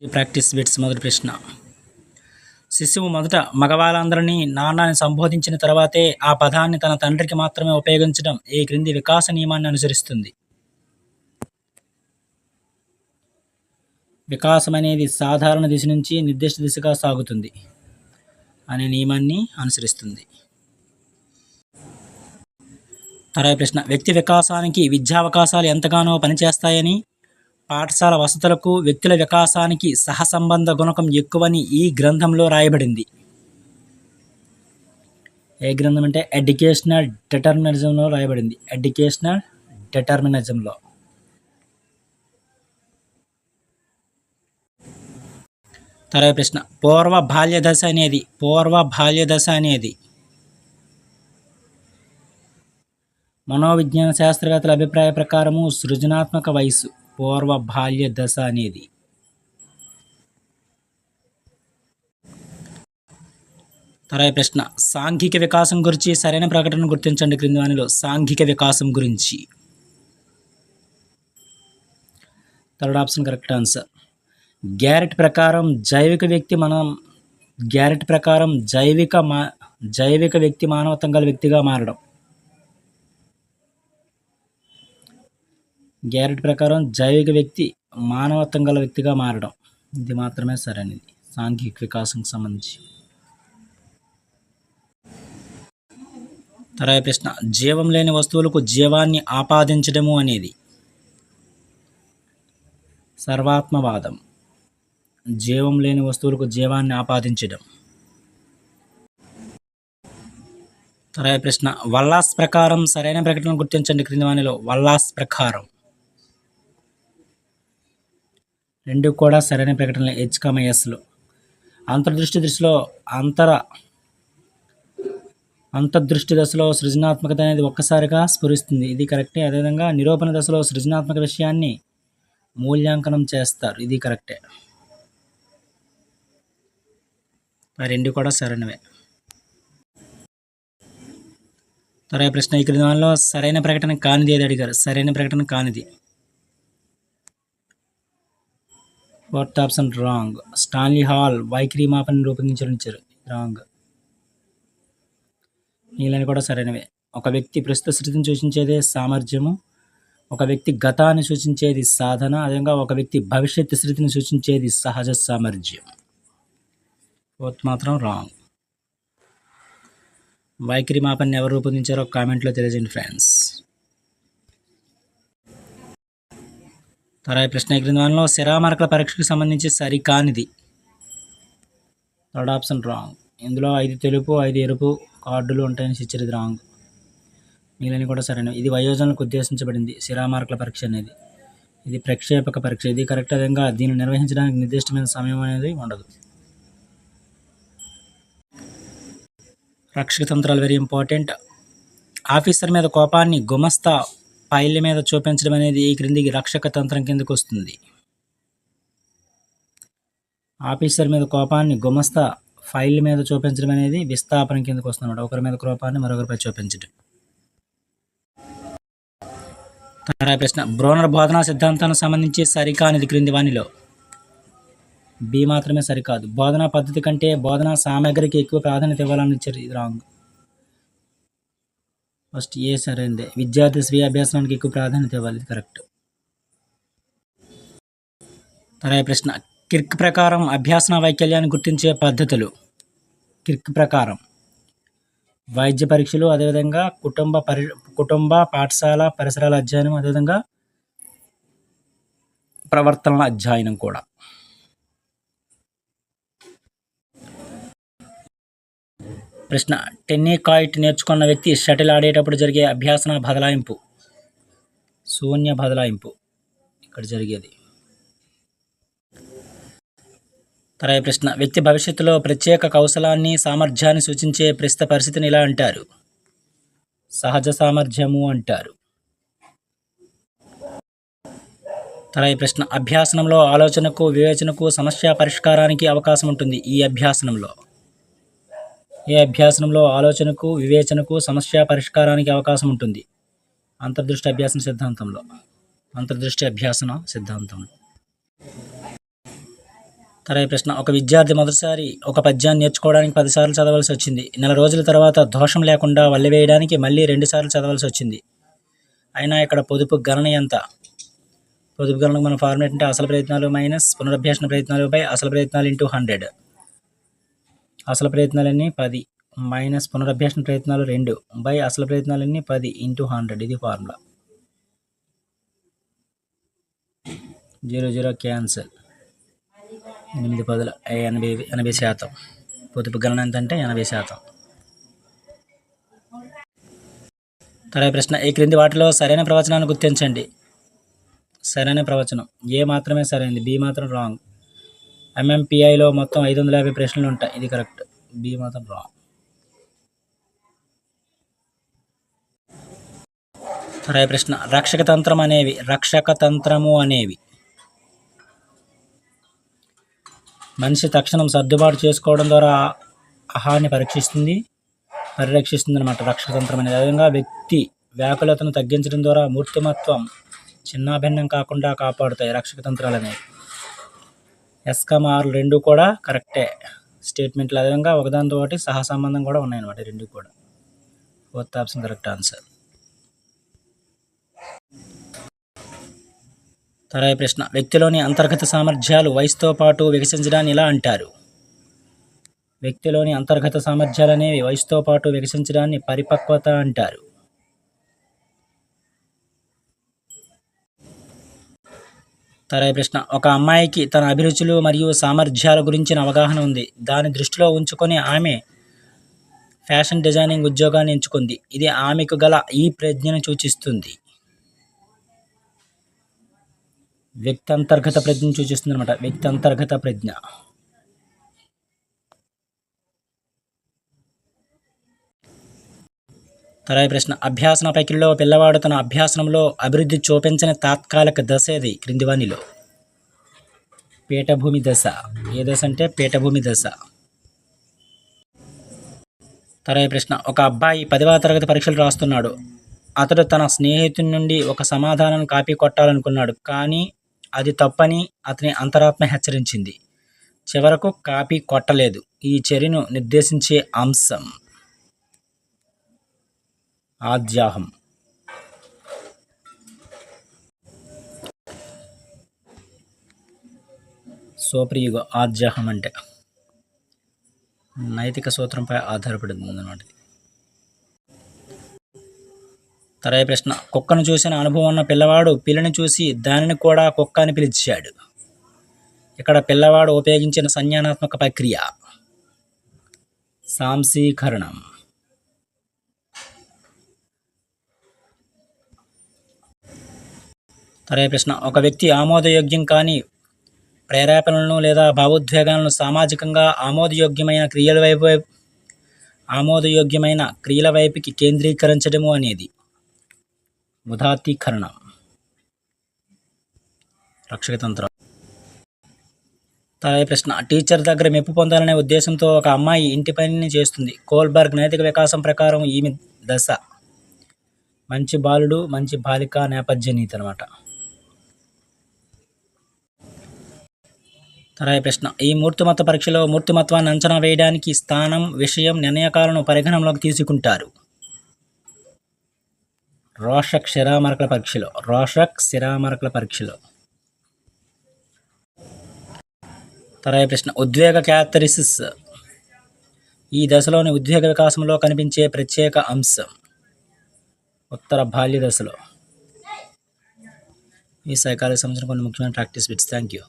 ఈ practice bits మొదటి ప్రశ్న. శిశువు మొదట మగవాళ్ళందరినీ నాన్న అని సంబోధించిన తర్వాతే ఆ పదాన్ని తన తండ్రికి మాత్రమే ఉపయోగించడం ఈ క్రింది వికాస నియమాన్ని అనుసరిస్తుంది. వికాసం అనేది సాధారణ దిశ నుంచి నిర్దిష్ట దిశగా సాగుతుంది అనే నియమాన్ని అనుసరిస్తుంది. తర్వాత ప్రశ్న. వ్యక్తి వికాసానికి విద్యావకాశాలు ఎంతగానో పనిచేస్తాయని, పాఠశాల వసతులకు వ్యక్తుల వికాసానికి సహసంబంధ గుణకం ఎక్కువని ఈ గ్రంథంలో రాయబడింది. ఏ గ్రంథం అంటే ఎడ్యుకేషనల్ డిటర్మినిజంలో రాయబడింది. ఎడ్యుకేషనల్ డిటర్మినిజంలో. తర్వాత ప్రశ్న. పూర్వ బాల్య దశ అనేది మనోవిజ్ఞాన శాస్త్రవేత్తల అభిప్రాయ ప్రకారము సృజనాత్మక వయసు. పూర్వ బాల్య దశ అనేది. తర్వాత ప్రశ్న. సాంఘిక వికాసం గురించి సరైన ప్రకటన గుర్తించండి క్రింది వానిలో. సాంఘిక వికాసం గురించి. Third option correct answer. Carat ప్రకారం జైవిక వ్యక్తి మానవత్వం గల వ్యక్తిగా మారడం. గ్యారెట్ ప్రకారం జైవిక వ్యక్తి మానవత్వం గల వ్యక్తిగా మారడం. ఇది మాత్రమే సరైనది సాంఘిక వికాసంకి సంబంధించి. తర్వాత ప్రశ్న. జీవం లేని వస్తువులకు జీవాన్ని ఆపాదించడము అనేది సర్వాత్మవాదం. జీవం లేని వస్తువులకు జీవాన్ని ఆపాదించడం. తర్వాత ప్రశ్న. వల్లాస్ ప్రకారం సరైన ప్రకటన గుర్తించండి క్రింది వానిలో. వల్లాస్ ప్రకారం. రెండు కూడా సరైన ప్రకటనలు HSలో. అంతర్దృష్టి దశలో సృజనాత్మకత అనేది ఒక్కసారిగా స్ఫురిస్తుంది. ఇది కరెక్టే. అదేవిధంగా నిరూపణ దశలో సృజనాత్మక విషయాన్ని మూల్యాంకనం చేస్తారు. ఇది కరెక్టే. రెండు కూడా సరైనవే. తర్వాత ప్రశ్న. ఈ క్రింది వానిలో సరైన ప్రకటన కానిది ఏది అడిగారు. సరైన ప్రకటన కానిది. Fourth option wrong. Stanley hall వైఖరి మాపని రూపొందించారు. రాంగ్. నీళ్ళని కూడా సరైనవే. ఒక వ్యక్తి ప్రస్తుత స్థితిని సూచించేదే సామర్థ్యము. ఒక వ్యక్తి గతాన్ని సూచించేది సాధన. అదేవిధంగా ఒక వ్యక్తి భవిష్యత్తు స్థితిని సూచించేది సహజ సామర్థ్యం. ఫోర్త్ మాత్రం రాంగ్. వైఖరి మాపన్ని ఎవరు రూపొందించారో కామెంట్లో తెలియజేయండి ఫ్రెండ్స్. తర్వాత ప్రశ్న. ఈ క్రింది వానిలో సిరామరకల పరీక్షకు సంబంధించి సరికానిది. Third option wrong. ఇందులో 5 తెలుపు 5 ఎరుపు కార్డులు ఉంటాయని ఇచ్చారు. ఇది రాంగ్. మిగిలిన కూడా సరైనవి. ఇది వయోజనులకు ఉద్దేశించబడింది సిరామరకల పరీక్ష అనేది. ఇది ప్రక్షేపక పరీక్ష. ఇది కరెక్ట్. విధంగా దీన్ని నిర్వహించడానికి నిర్దిష్టమైన సమయం అనేది ఉండదు. రక్షక తంత్రాలు వెరీ ఇంపార్టెంట్. ఆఫీసర్ మీద కోపాన్ని గుమస్తా ఫైల్ మీద చూపించడం అనేది ఈ క్రిందికి రక్షక తంత్రం కిందకు వస్తుంది. ఆఫీసర్ మీద కోపాన్ని గుమస్తా ఫైల్ మీద చూపించడం అనేది విస్థాపనం కిందకు వస్తుంది. ఒకరి మీద కోపాన్ని మరొకరిపై చూపించడం. తర్వాత ప్రశ్న. బ్రోనర్ బోధనా సిద్ధాంతానికి సంబంధించి సరికానిది క్రింది వానిలో. బి మాత్రమే సరికాదు. బోధనా పద్ధతి కంటే బోధనా సామగ్రికి ఎక్కువ ప్రాధాన్యత ఇవ్వాలని ఇచ్చారు. ఇది రాంగ్. ఫస్ట్ ఏ సరైనదే. విద్యార్థి స్వీయ అభ్యాసానికి ఎక్కువ ప్రాధాన్యత ఇవ్వాలి. ఇది కరెక్ట్. తర్వాత ప్రశ్న. కిర్క్ ప్రకారం అభ్యాసన వైకల్యాన్ని గుర్తించే పద్ధతులు. కిర్క్ ప్రకారం వైద్య పరీక్షలు, అదేవిధంగా కుటుంబ పాఠశాల పరిసరాల అధ్యయనం, అదేవిధంగా ప్రవర్తనల అధ్యయనం కూడా. ప్రశ్న. టెన్నికాయిట్ నేర్చుకున్న వ్యక్తి షటిల్ ఆడేటప్పుడు జరిగే అభ్యాసన బదలాయింపు. శూన్య బదలాయింపు ఇక్కడ జరిగేది. తర్వాత ప్రశ్న. వ్యక్తి భవిష్యత్తులో ప్రత్యేక కౌశలాన్ని సామర్థ్యాన్ని సూచించే ప్రస్తుత పరిస్థితిని ఇలా అంటారు. సహజ సామర్థ్యము అంటారు. తర్వాత ప్రశ్న. అభ్యాసనంలో ఆలోచనకు, వివేచనకు, సమస్య పరిష్కారానికి అవకాశం ఉంటుంది. ఈ అభ్యాసనంలో ఆలోచనకు, వివేచనకు, సమస్య పరిష్కారానికి అవకాశం ఉంటుంది. అంతర్దృష్టి అభ్యాసన సిద్ధాంతంలో. తర్వాత ప్రశ్న, ఒక విద్యార్థి మొదటిసారి ఒక పద్యాన్ని నేర్చుకోవడానికి 10 సార్లు చదవాల్సి వచ్చింది. నెల రోజుల తర్వాత దోషం లేకుండా వల్లివేయడానికి మళ్ళీ 2 సార్లు చదవాల్సి వచ్చింది. అయినా ఇక్కడ పొదుపు గణన ఎంత? పొదుపు గణనకు మన ఫార్ములా అంటే అసలు ప్రయత్నాలు మైనస్ పునరభ్యసన ప్రయత్నాలు బై అసలు ప్రయత్నాలు ఇంటూ 100. అసలు ప్రయత్నాలన్నీ 10 మైనస్ పునరభ్యసన ప్రయత్నాలు 2 బై అసలు ప్రయత్నాలన్నీ 10 ఇంటూ 100. ఇది ఫార్ములా. 0 0 క్యాన్సల్. 8 10 80%. పొదుపు గణన ఎంత అంటే 80%. తర్వాత ప్రశ్న, ఈ క్రింది వాటిలో సరైన ప్రవచనాన్ని గుర్తించండి. సరైన ప్రవచనం ఏ మాత్రమే సరైనది, బి మాత్రం రాంగ్. ఎంఎంపిఐలో మొత్తం 550 ప్రశ్నలు ఉంటాయి, ఇది కరెక్ట్. బి మాత్రం రాంగ్. తర్వాత ప్రశ్న, రక్షకతంత్రము అనేవి మనిషి తక్షణం సర్దుబాటు చేసుకోవడం ద్వారా ఆహారాన్ని పరిరక్షిస్తుంది అనమాట రక్షకతంత్రం అనేది. అదేవిధంగా వ్యక్తి వ్యాకులతను తగ్గించడం ద్వారా మూర్తిమత్వం చిన్నాభిన్నం కాకుండా కాపాడుతాయి రక్షకతంత్రాలు అనేవి. ఎస్కమార్లు రెండు కూడా కరెక్టే స్టేట్మెంట్లు. అదేవిధంగా ఒకదానితో ఒకటి సహసంబంధం కూడా ఉన్నాయన్నమాట రెండు కూడా. 4th option correct answer. తర్వాత ప్రశ్న, వ్యక్తిలోని అంతర్గత సామర్థ్యాలు వయసుతో పాటు వికసించడాన్ని ఇలా అంటారు. వ్యక్తిలోని అంతర్గత సామర్థ్యాలు అనేవి వయసుతో పాటు వికసించడాన్ని పరిపక్వత అంటారు. తర్వాత ప్రశ్న, ఒక అమ్మాయికి తన అభిరుచులు మరియు సామర్థ్యాల గురించిన అవగాహన ఉంది. దాన్ని దృష్టిలో ఉంచుకొని ఆమె ఫ్యాషన్ డిజైనింగ్ ఉద్యోగాన్ని ఎంచుకుంది. ఇది ఆమెకు గల ఈ ప్రజ్ఞను సూచిస్తుంది. వ్యక్తి అంతర్గత ప్రజ్ఞను సూచిస్తుంది అనమాట. వ్యక్తి అంతర్గత ప్రజ్ఞ. తర్వాత ప్రశ్న, అభ్యాసన ప్రక్రియలో పిల్లవాడు తన అభ్యాసనంలో అభివృద్ధి చూపించని తాత్కాలిక దశ ఏది క్రింది వానిలో? పీఠభూమి దశ. ఏ దశ అంటే పీఠభూమి దశ. తర్వాత ప్రశ్న, ఒక అబ్బాయి 10వ తరగతి పరీక్షలు రాస్తున్నాడు. అతడు తన స్నేహితుడి నుండి ఒక సమాధానం కాపీ కొట్టాలనుకున్నాడు, కానీ అది తప్పని అతని అంతరాత్మ హెచ్చరించింది. చివరకు కాపీ కొట్టలేదు. ఈ చర్యను నిర్దేశించే అంశం ఆద్యాహం. సోప్రియుగ ఆద్యాహం అంటే నైతిక సూత్రంపై ఆధారపడింది అన్నమాట. తర్వాత ప్రశ్న, కుక్కను చూసిన అనుభవం ఉన్న పిల్లవాడు పిల్లిని చూసి దానిని కూడా కుక్క అని పిలిచాడు. ఇక్కడ పిల్లవాడు ఉపయోగించిన సంజ్ఞానాత్మక ప్రక్రియ సాంశీకరణం. తర్వాత ప్రశ్న, ఒక వ్యక్తి ఆమోదయోగ్యం కాని ప్రేరేపణలను లేదా భావోద్వేగాలను సామాజికంగా ఆమోదయోగ్యమైన క్రియల వైపుకి కేంద్రీకరించడము అనేది ఉదాత్తీకరణం. రక్షకతంత్రం. తర్వాత ప్రశ్న, టీచర్ దగ్గర మెప్పు పొందాలనే ఉద్దేశంతో ఒక అమ్మాయి ఇంటి పనిని చేస్తుంది. కోల్బర్గ్ నైతిక వికాసం ప్రకారం ఈమె దశ మంచి బాలుడు మంచి బాలిక నేపథ్య నీతి అనమాట. తర్వాత ప్రశ్న, ఈ మూర్తిమత్వ పరీక్షలో మూర్తిమత్వాన్ని అంచనా వేయడానికి స్థానం, విషయం, నిర్ణయకాలను పరిగణనలోకి తీసుకుంటారు. రోషక్ శిరామరకల పరీక్షలో. తర్వాత ప్రశ్న, ఉద్వేగ క్యారెక్టరిస్టిక్స్ ఈ దశలోని ఉద్వేగ వికాసంలో కనిపించే ప్రత్యేక అంశం ఉత్తర బాల్య దశలో. ఈ సైకాలజీ సంబంధించిన కొన్ని ముఖ్యమైన ప్రాక్టీస్ బిట్స్. Thank you.